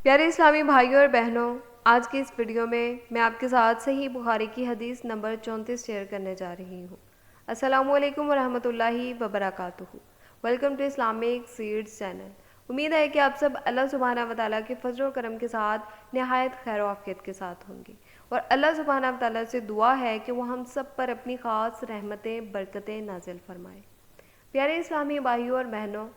प्यारे इस्लामी भाइयों और बहनों, आज की इस वीडियो में मैं आपके साथ सही बुखारी की हदीस नंबर 34 शेयर करने जा रही हूँ। अस्सलामु अलैकुम वरहमतुल्लाहि वबरकातुहू। Welcome to Islamic seeds channel. उम्मीद है कि आप सब अल्लाह सुब्हाना व तआला के फजल और करम के साथ नहायत खैर आफियत के साथ होंगे, और अल्लाह सुब्हाना व तआला से दुआ है कि वो हम सब पर अपनी ख़ास रहमतें बरकतें नाजिल फरमाए। प्यारे इस्लामी भाइयों और बहनों,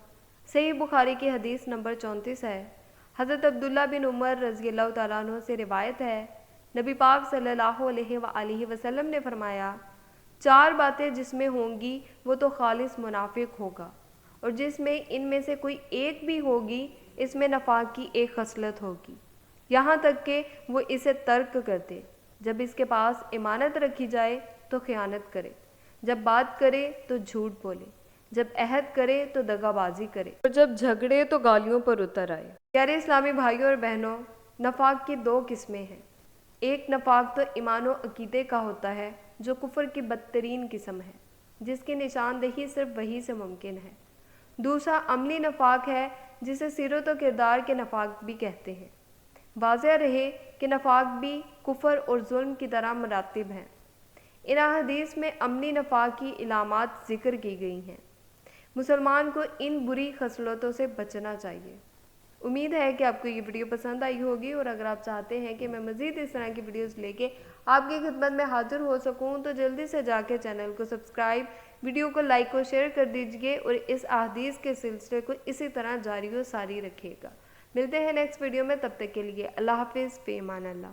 सही बुखारी की हदीस नंबर 34 है। हज़रत अब्दुल्ला बिन उमर रज़ी अल्लाह तआला अन्हु से रिवायत है, नबी पाक सल्लल्लाहु अलैहि वसल्लम ने फरमाया, 4 बातें जिसमें होंगी वो तो खालिस मुनाफिक होगा, और जिसमें इनमें से कोई एक भी होगी इसमें नफाक की एक खसलत होगी, यहाँ तक कि वो इसे तर्क कर दे। जब इसके पास इमानत रखी जाए तो खयानत करे, जब बात करे तो झूठ बोले, जब अहद करे तो दगाबाजी करे, और जब झगड़े तो गालियों पर उतर आए। प्यारे इस्लामी भाइयों और बहनों, नफाक की 2 किस्में हैं। एक नफाक तो ईमान व अकीदे का होता है, जो कुफर की बदतरीन किस्म है, जिसकी निशानदेही सिर्फ वही से मुमकिन है। दूसरा अमली नफाक है, जिसे सीरत व किरदार के नफाक भी कहते हैं। वाज़ेह रहे कि नफाक भी कुफर और जुल्म की तरह मरातिब हैं। इन हदीस में अमली नफाक की इलामात जिक्र की गई हैं। मुसलमान को इन बुरी खसलतों से बचना चाहिए। उम्मीद है कि आपको ये वीडियो पसंद आई होगी, और अगर आप चाहते हैं कि मैं मज़ीद इस तरह की वीडियोस लेके आपकी खिदमत में हाजिर हो सकूं, तो जल्दी से जाके चैनल को सब्सक्राइब, वीडियो को लाइक और शेयर कर दीजिए, और इस अहादीस के सिलसिले को इसी तरह जारी व सारी रखिएगा। मिलते हैं नेक्स्ट वीडियो में, तब तक के लिए अल्लाह हाफिज़, फ़ी अमान अल्लाह।